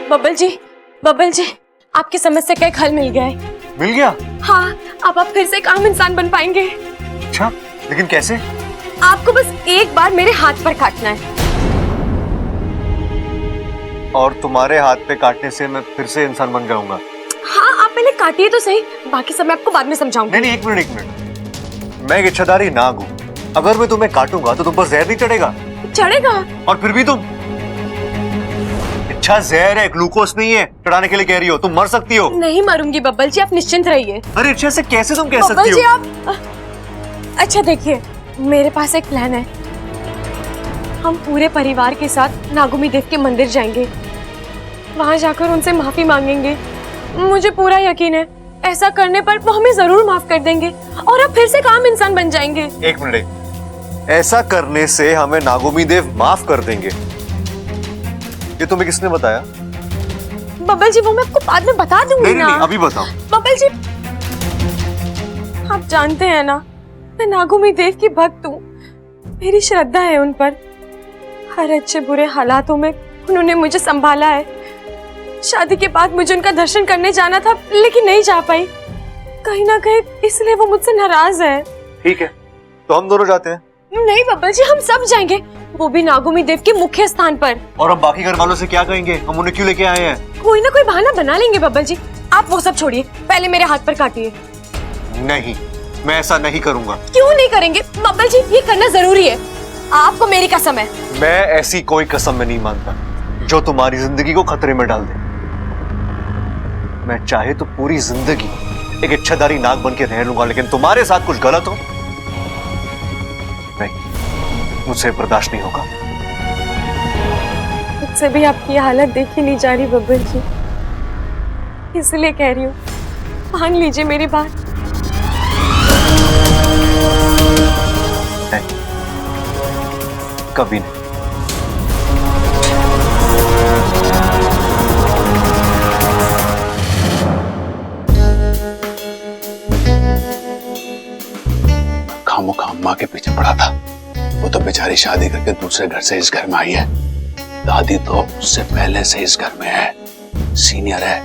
बब्बल जी, आपकी समस्या का एक हल मिल गया है। मिल गया? हाँ, अब आप फिर से एक आम इंसान बन पाएंगे। अच्छा, लेकिन कैसे? आपको बस एक बार मेरे हाथ पर काटना है। और तुम्हारे हाथ पे काटने से मैं फिर से इंसान बन जाऊंगा? हाँ, आप पहले काटिए तो सही, बाकी सब मैं आपको बाद में समझाऊंगी। नहीं, एक मिनट। मैं एक इच्छाधारी नाग हूँ। अगर मैं तुम्हें काटूंगा तो तुम पर जहर नहीं चढ़ेगा? चढ़ेगा। और फिर भी तुम? इच्छा जहर है, ग्लूकोज नहीं है। चढ़ाने के लिए कह रही हो, तुम मर सकती हो। नहीं मरूंगी बब्बल जी, आप निश्चिंत रहिए। अरे इच्छा से कैसे तुम कह सकती हो? बब्बल जी आप अच्छा देखिए, मेरे पास एक प्लान है। हम पूरे परिवार के साथ नागुमी देव के मंदिर जाएंगे, वहां जाकर उनसे माफी मांगेंगे। मुझे पूरा यकीन है ऐसा करने पर वो हमें जरूर माफ कर देंगे और अब फिर से काम इंसान बन जाएंगे। एक मिनट, ऐसा करने से हमें नागुमी देव माफ कर देंगे, ये तुम्हें किसने बताया? बब्बल जी वो मैं आपको बाद में बता दूंगी ना। नहीं, अभी बताओ। बब्बल जी, आप जानते हैं ना, मैं नागुमी देव की भक्त हूँ। मेरी श्रद्धा है उन पर। हर अच्छे बुरे हालातों में उन्होंने मुझे संभाला है। शादी के बाद मुझे उनका दर्शन करने जाना था, लेकिन नहीं जा पाई। कहीं ना कहीं इसलिए वो मुझसे नाराज है। ठीक है, तो हम दोनों जाते हैं। नहीं बब्बल जी, हम सब जाएंगे, वो भी नागुमी देव के मुख्य स्थान पर। और हम बाकी घर वालों से क्या कहेंगे? हम उन्हें क्यों लेके आए हैं? कोई ना कोई बहाना बना लेंगे बब्बल जी। आप वो सब छोड़िए, पहले मेरे हाथ पर काटिए। नहीं, मैं ऐसा नहीं करूंगा। क्यों नहीं करेंगे बब्बल जी? ये करना जरूरी है, आपको मेरी कसम है। मैं ऐसी कोई कसम में नहीं मानता जो तुम्हारी जिंदगी को खतरे में डाल दे। मैं चाहे तो पूरी जिंदगी एक इच्छाधारी नाग बन के रह लूंगा, लेकिन तुम्हारे साथ कुछ गलत हो नहीं, मुझसे बर्दाश्त नहीं होगा। मुझसे भी आपकी हालत देखी नहीं जा रही बब्बल जी, इसलिए कह रही हूँ, मान लीजिए मेरी बात। नहीं, कभी नहीं। खामोखा अम्मा के पीछे पड़ा था। वो तो बेचारी शादी करके दूसरे घर से इस घर में आई है। दादी तो उससे पहले से इस घर में है, सीनियर है।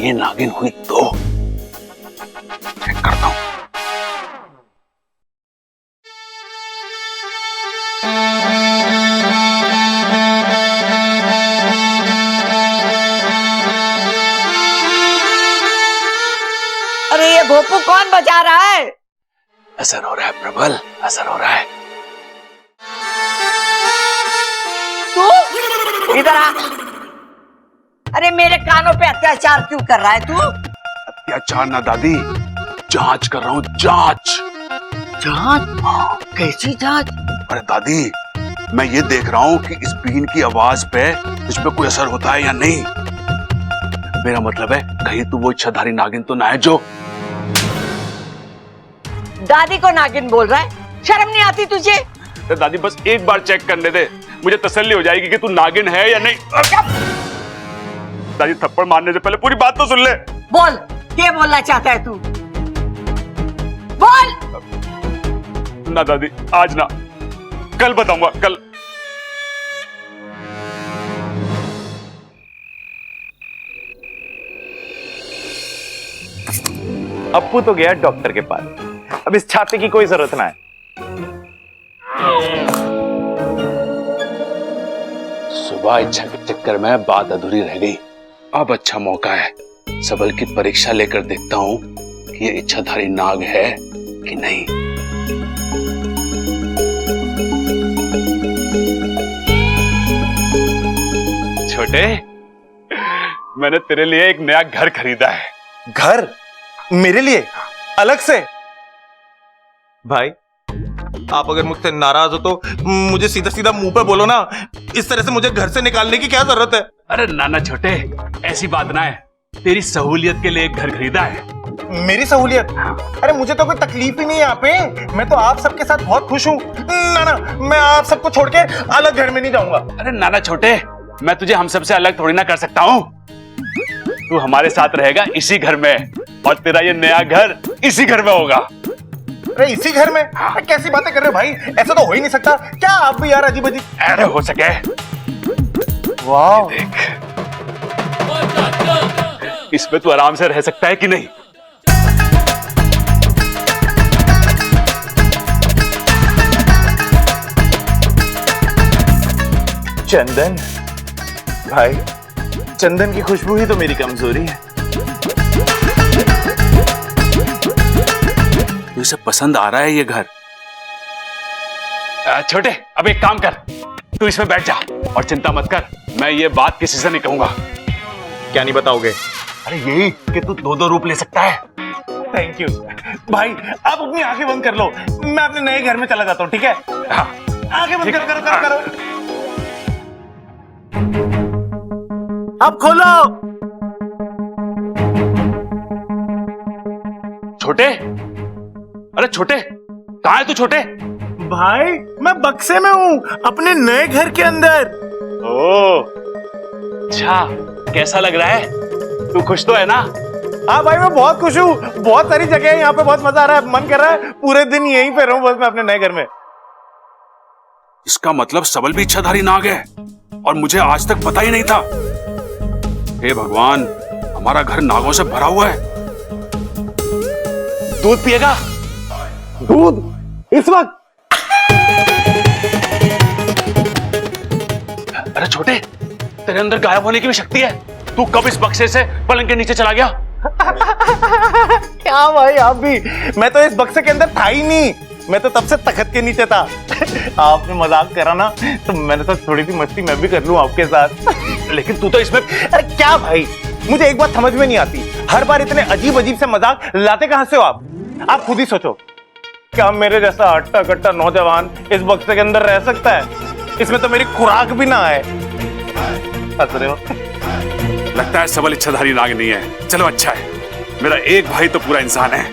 ये नागिन हुई तो चेक करता हूं। अरे ये भोपू कौन बजा रहा है? असर हो रहा है प्रबल, असर हो रहा है। तू इधर आ। अरे मेरे कानों पे अत्याचार क्यों कर रहा है तू? अत्याचार ना दादी, जांच कर रहा हूँ, जांच। जांच? कैसी जांच? अरे दादी, मैं ये देख रहा हूँ कि इस बीन की आवाज पे तुझ पे कोई असर होता है या नहीं। मेरा मतलब है कहीं तू वो इच्छाधारी नागिन तो ना है जो दादी को नागिन बोल रहा है? शर्म नहीं आती तुझे? तो दादी बस एक बार चेक करने दे, मुझे तसल्ली हो जाएगी कि तू नागिन है या नहीं। दादी थप्पड़ मारने से पहले पूरी बात तो सुन ले। बोल, क्या बोलना चाहता है तू? बोल। ना दादी, आज ना, कल बताऊंगा, कल। अप्पू तो गया डॉक्टर के पास, अब इस छाते की कोई जरूरत ना है। सुबह इच्छा के चक्कर में बात अधूरी रह गई। अब अच्छा मौका है, सबल की परीक्षा लेकर देखता हूं कि ये इच्छाधारी नाग है कि नहीं। छोटे, मैंने तेरे लिए एक नया घर खरीदा है। घर? मेरे लिए अलग से? भाई, आप अगर मुझसे नाराज हो तो मुझे सीधा सीधा मुंह पे बोलो ना। इस तरह से मुझे घर से निकालने की क्या जरूरत है? अरे नाना छोटे, ऐसी बात ना है, तेरी सहूलियत के लिए एक घर खरीदा है। मेरी सहूलियत? अरे मुझे तो कोई तकलीफ ही नहीं है यहाँ पे, मैं तो आप सबके साथ बहुत खुश हूँ। ना, मैं आप सबको छोड़ के अलग घर में नहीं जाऊंगा। अरे नाना छोटे, मैं तुझे हम सबसे अलग थोड़ी ना कर सकता हूँ। तू हमारे साथ रहेगा इसी घर में, और तेरा ये नया घर इसी घर में होगा। अरे इसी घर में? कैसी बातें कर रहे हो भाई, ऐसा तो हो ही नहीं सकता। क्या आप भी यार अजीब अजीब। अरे हो सके, वाह, देख, इसमें तू आराम से रह सकता है कि नहीं? चंदन भाई, चंदन की खुशबू ही तो मेरी कमजोरी है। तुझे पसंद आ रहा है ये घर? छोटे, अब एक काम कर, तू इसमें बैठ जा और चिंता मत कर, मैं ये बात किसी से नहीं कहूंगा। क्या नहीं बताओगे? अरे यही कि तू दो दो रूप ले सकता है। थैंक यू भाई, आप अपनी आंखें बंद कर लो, मैं अपने नए घर में चला जाता हूँ, ठीक है? हाँ, आंखें बंद ठीक करो है। करो करो करो। अब खोलो। छोटे, अरे छोटे, कहाँ है तू छोटे? भाई मैं बक्से में हूँ, अपने नए घर के अंदर। ओ, अच्छा, कैसा लग रहा है? तू खुश तो है ना? हाँ भाई, मैं बहुत खुश हूँ, बहुत सारी जगह है यहाँ पे, बहुत मजा आ रहा है, मन कर रहा है पूरे दिन यहीं पे रहूं बस मैं अपने नए घर में। इसका मतलब सबल भी इच्छाधारी नाग है और मुझे आज तक पता ही नहीं था। हे भगवान, हमारा घर नागों से भरा हुआ है। दूध पिएगा? दूध इस वक्त? अरे छोटे, तेरे अंदर गायब होने की भी शक्ति है। तू कब इस बक्से से पलंग के नीचे चला गया? क्या भाई आप भी, मैं तो इस बक्से के अंदर था ही नहीं, मैं तो तब से तखत के नीचे था। आपने मजाक करा ना, तो मैंने तो थोड़ी सी मस्ती मैं भी कर लूं आपके साथ। लेकिन तू तो इसमें, अरे क्या भाई, मुझे एक बात समझ में नहीं आती, हर बार इतने अजीब अजीब से मजाक लाते कहां से हो आप? आप खुद ही सोचो, क्या मेरे जैसा हट्टा कट्टा नौजवान इस बक्से के अंदर रह सकता है? इसमें तो मेरी खुराक भी ना है। हंस रहे हो? लगता है सबल इच्छाधारी नाग नहीं है। चलो अच्छा है, मेरा एक भाई तो पूरा इंसान है।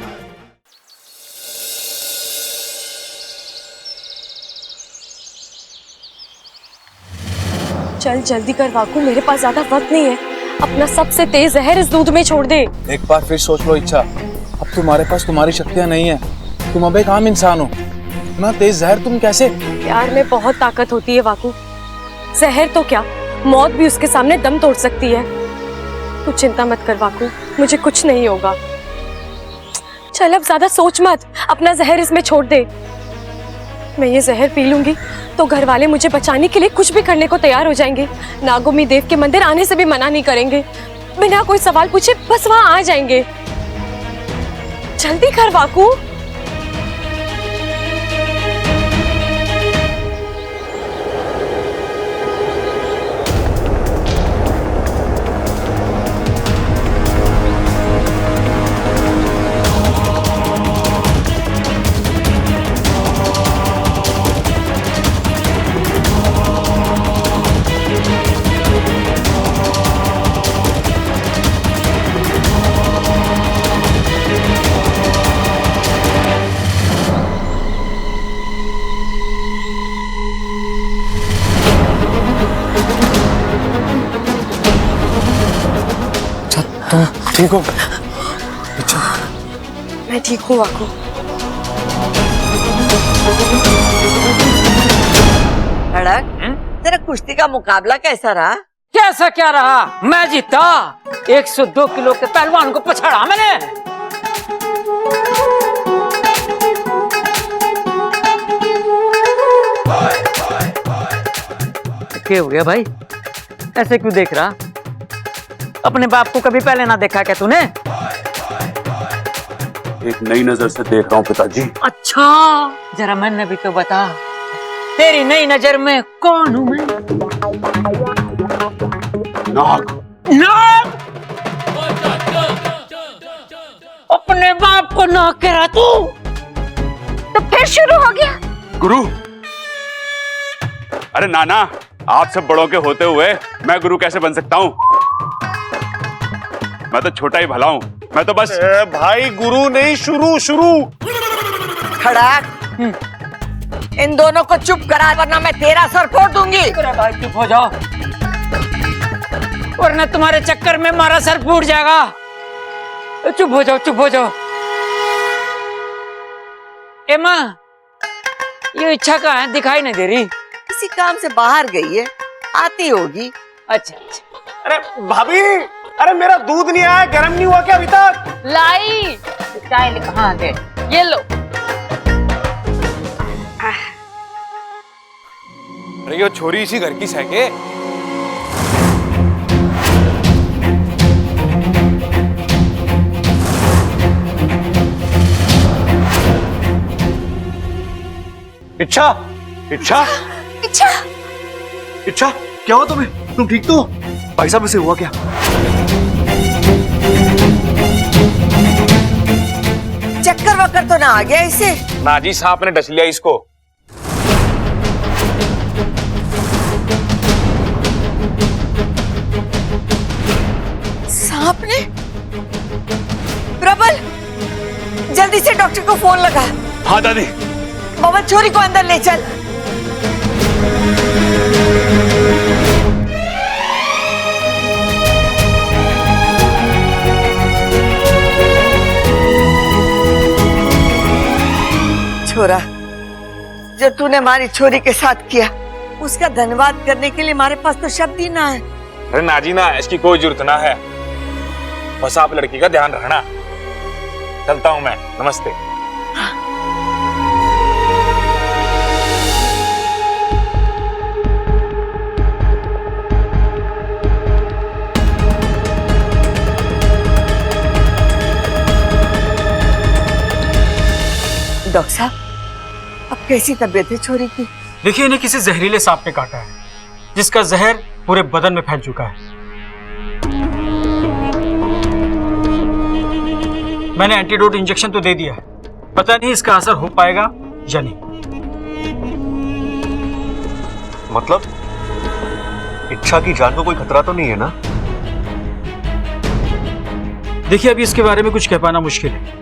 चल जल्दी कर वाकू, मेरे पास ज्यादा वक्त नहीं है। अपना सबसे तेज जहर इस दूध में छोड़ दे। एक बार फिर सोच लो इच्छा, अब तुम्हारे पास तुम्हारी शक्तियां नहीं है, तुम अब एक आम इंसान हो, इतना तेज जहर तुम कैसे? प्यार में बहुत ताकत होती है वाकू, जहर तो क्या, मौत भी उसके सामने दम तोड़ सकती है। तू चिंता मत कर वाकू, मुझे कुछ नहीं होगा। चल अब ज्यादा सोच मत, अपना जहर इसमें छोड़ दे। मैं ये जहर पी लूंगी तो घर वाले मुझे बचाने के लिए कुछ भी करने को तैयार हो जाएंगे। नागोमी देव के मंदिर आने से भी मना नहीं करेंगे, बिना कोई सवाल पूछे बस वहां आ जाएंगे। जल्दी कर वाकू। तुम ठीक हो? मैं ठीक हूँ वाकू। खड़क, तेरा कुश्ती का मुकाबला कैसा रहा? कैसा क्या रहा, मैं जीता। 102 किलो के पहलवान को पछाड़ा मैंने। क्या हो गया भाई, ऐसे क्यों देख रहा? अपने बाप को कभी पहले ना देखा क्या तूने? एक नई नजर से देख रहा हूँ पिताजी। अच्छा, जरा मैंने भी तो बता, तेरी नई नजर में कौन हूँ मैं? नाग। नाग? अपने बाप को नाग कह रहा तू? तो फिर शुरू हो गया। गुरु, अरे नाना, आप सब बड़ों के होते हुए मैं गुरु कैसे बन सकता हूँ? मैं तो छोटा ही भला हूँ, मैं तो बस। भाई गुरु नहीं, शुरू शुरू। खड़क, इन दोनों को चुप करा वरना मैं तेरा सर फोड़ दूंगी। अरे भाई चुप हो जाओ, वरना तुम्हारे चक्कर में हमारा सर फूट जाएगा। चुप हो जाओ, चुप हो जाओ। ए माँ, ये इच्छा कहाँ है, दिखाई नहीं दे रही। किसी काम से बाहर गई है, आती होगी। अच्छा अच्छा। अरे भाभी, अरे मेरा दूध नहीं आया, गर्म नहीं हुआ क्या अभी तक? लाई चाय कहाँ दे, ये लो। अरे ये छोरी इसी घर की सैके। इच्छा, इच्छा, इच्छा, इच्छा, क्या हुआ तुम्हें? तुम ठीक तो हो? भाई साहब इसे हुआ क्या? चक्कर वक्कर तो ना आ गया इसे? नाजी साहब ने डस लिया इसको। सांप ने? प्रबल, जल्दी से डॉक्टर को फोन लगा। हाँ दादी। मोहम्मद छोरी को अंदर ले चल। छोरा, जो तूने हमारी छोरी के साथ किया, उसका धन्यवाद करने के लिए हमारे पास तो शब्द ही ना है। अरे नाजी ना, इसकी कोई जरूरत ना है, बस आप लड़की का ध्यान रखना। चलता हूँ मैं, नमस्ते। डॉक्टर साहब, अब कैसी तबीयत है छोरी की? देखिए, इन्हें किसी जहरीले सांप ने काटा है, जिसका जहर पूरे बदन में फैल चुका है। मैंने एंटीडोट इंजेक्शन तो दे दिया है, पता नहीं इसका असर हो पाएगा या नहीं। मतलब इच्छा की जान को कोई खतरा तो नहीं है ना? देखिए, अभी इसके बारे में कुछ कह पाना मुश्किल है।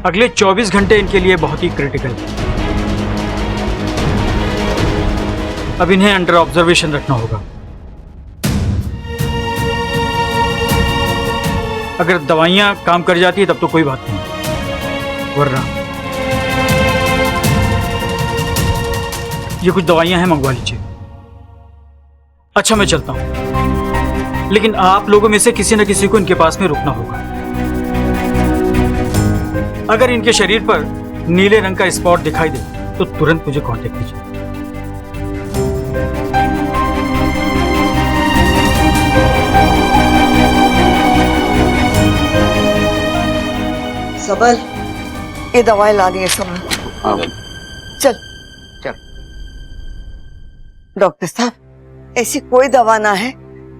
अगले 24 घंटे इनके लिए बहुत ही क्रिटिकल है। अब इन्हें अंडर ऑब्जर्वेशन रखना होगा। अगर दवाइयां काम कर जाती है तब तो कोई बात नहीं, वरना ये कुछ दवाइयां हैं, मंगवा लीजिए। अच्छा, मैं चलता हूं, लेकिन आप लोगों में से किसी न किसी को इनके पास में रुकना होगा। अगर इनके शरीर पर नीले रंग का स्पॉट दिखाई दे तो तुरंत मुझे कांटेक्ट कीजिए। सबल, ये दवाई लानी है सबल। चल चल। डॉक्टर साहब, ऐसी कोई दवा ना है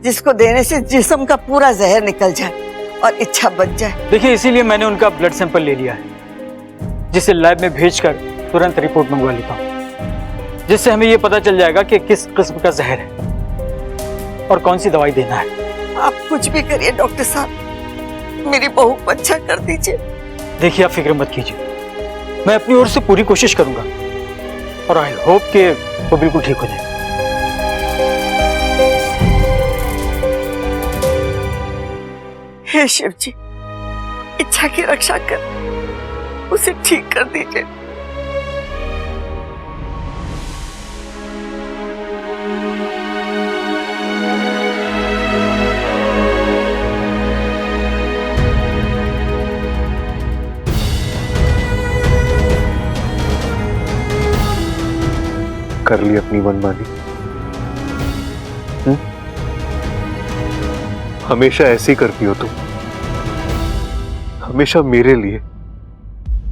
जिसको देने से जिस्म का पूरा जहर निकल जाए और इच्छा बच जाए। देखिए, इसीलिए मैंने उनका ब्लड सैंपल ले लिया है, जिसे लैब में भेजकर तुरंत रिपोर्ट मंगवा लेता हूँ, जिससे हमें ये पता चल जाएगा कि किस किस्म का जहर है और कौन सी दवाई देना है। आप कुछ भी करिए डॉक्टर साहब, मेरी बहू को अच्छा कर दीजिए। देखिए, आप फिक्र मत कीजिए, मैं अपनी ओर से पूरी कोशिश करूंगा और आई होप कि वो बिल्कुल ठीक हो जाए। हे शिव जी, इच्छा की रक्षा कर, उसे ठीक कर दीजिए। कर ली अपनी मनमानी। हमेशा ऐसे ही करती हो तुम, हमेशा मेरे लिए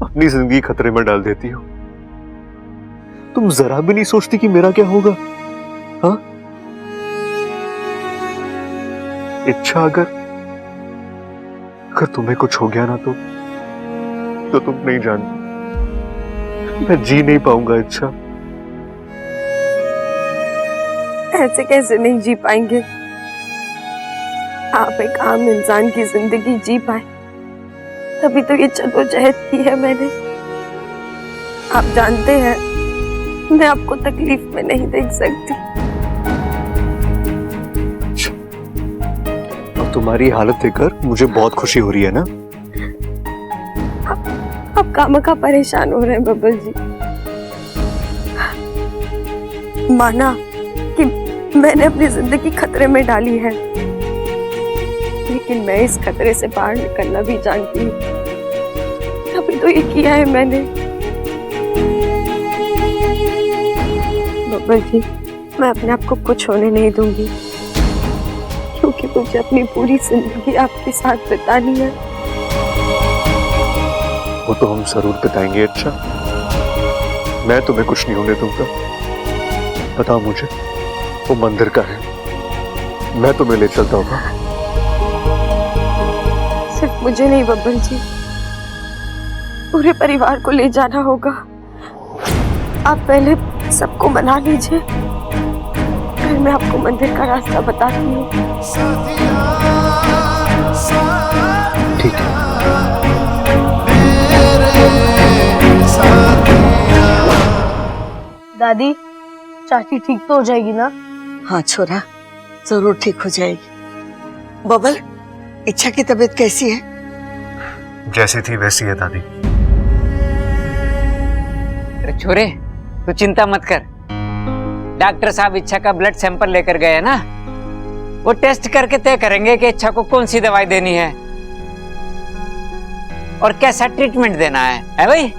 अपनी जिंदगी खतरे में डाल देती हो। तुम जरा भी नहीं सोचती कि मेरा क्या होगा? हाँ, इच्छा, अगर तुम्हें कुछ हो गया ना तो तुम नहीं जानती, मैं जी नहीं पाऊंगा। इच्छा, ऐसे कैसे नहीं जी पाएंगे? आप एक आम इंसान की जिंदगी जी पाए, तभी तो ये जद्दोजहद की है मैंने। आप जानते हैं, मैं आपको तकलीफ में नहीं देख सकती। और तुम्हारी हालत देखकर मुझे बहुत खुशी हो रही है ना? आप खामखा परेशान हो रहे हैं बबल जी। माना कि मैंने अपनी जिंदगी खतरे में डाली है, लेकिन मैं इस खतरे से बाहर निकलना भी जानती हूँ। तभी तो ये किया है मैंने। बब्बर जी, मैं अपने आप को कुछ होने नहीं दूंगी, क्योंकि मुझे अपनी पूरी जिंदगी आपके साथ बितानी है। वो तो हम जरूर बिताएंगे। अच्छा, मैं तुम्हें कुछ नहीं होने दूंगा। बताओ मुझे, वो मंदिर का है, मैं तुम्हें ले चलता हूँ। सिर्फ मुझे नहीं बब्बर जी, पूरे परिवार को ले जाना होगा। आप पहले सबको मना लीजिए, फिर मैं आपको मंदिर का रास्ता बताती हूँ। ठीक है। दादी, चाची ठीक तो हो जाएगी ना? हाँ छोरा, जरूर ठीक हो जाएगी। बबल, इच्छा की तबीयत कैसी है? जैसी थी वैसी है दादी। अरे छोरे, तू चिंता मत कर। डॉक्टर साहब इच्छा का ब्लड सैंपल लेकर गए हैं ना, वो टेस्ट करके तय करेंगे कि इच्छा को कौन सी दवाई देनी है और कैसा ट्रीटमेंट देना है भाई?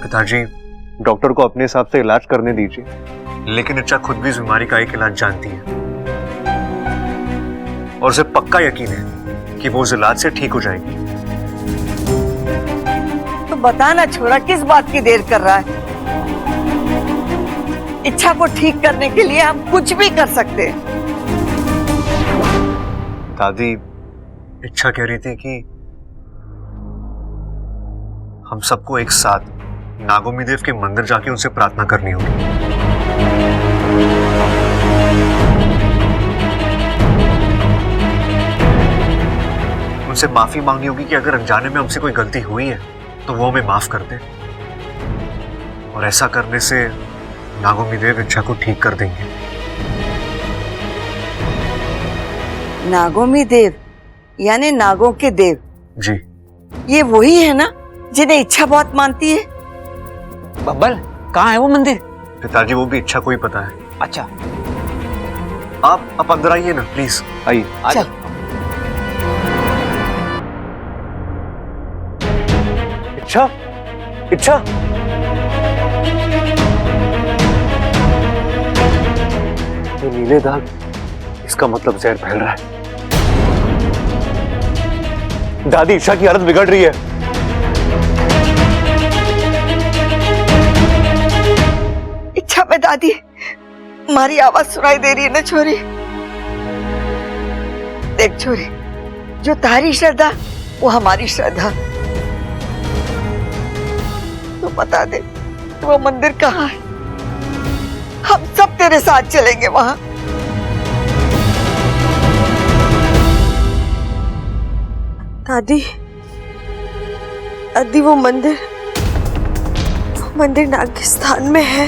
पिताजी, डॉक्टर को अपने हिसाब से इलाज करने दीजिए, लेकिन इच्छा खुद भी इस बीमारी का एक इलाज जानती है और उसे पक्का यकीन है कि वो उस इलाज से ठीक हो जाएगी। तो बता ना छोरा, किस बात की देर कर रहा है? इच्छा को ठीक करने के लिए हम कुछ भी कर सकते हैं। दादी, इच्छा कह रही थी कि हम सबको एक साथ नागोमी देव के मंदिर जाके उनसे प्रार्थना करनी होगी। उनसे माफी मांगनी होगी कि अगर अनजाने में हमसे कोई गलती हुई है तो वो हमें माफ कर दे, और ऐसा करने से नागोमी देव इच्छा को ठीक कर देंगे। नागोमी देव यानी नागों के देव? जी। ये वही है ना जिन्हें इच्छा बहुत मानती है? बब्बल, कहाँ है वो मंदिर? पिताजी, वो भी इच्छा को ही पता है। अच्छा, आप अंदर आइए ना प्लीज, आइए। चल। इच्छा, इच्छा, ये नीले दाग, इसका मतलब जहर फैल रहा है। दादी, इच्छा की हालत बिगड़ रही है। इच्छा में दादी, हमारी आवाज सुनाई दे रही है ना छोरी? देख छोरी, जो तारी श्रद्धा वो हमारी श्रद्धा। तो बता दे, वो मंदिर कहाँ है? हम सब तेरे साथ चलेंगे वहां। दादी, दादी, वो मंदिर नागिस्तान में है।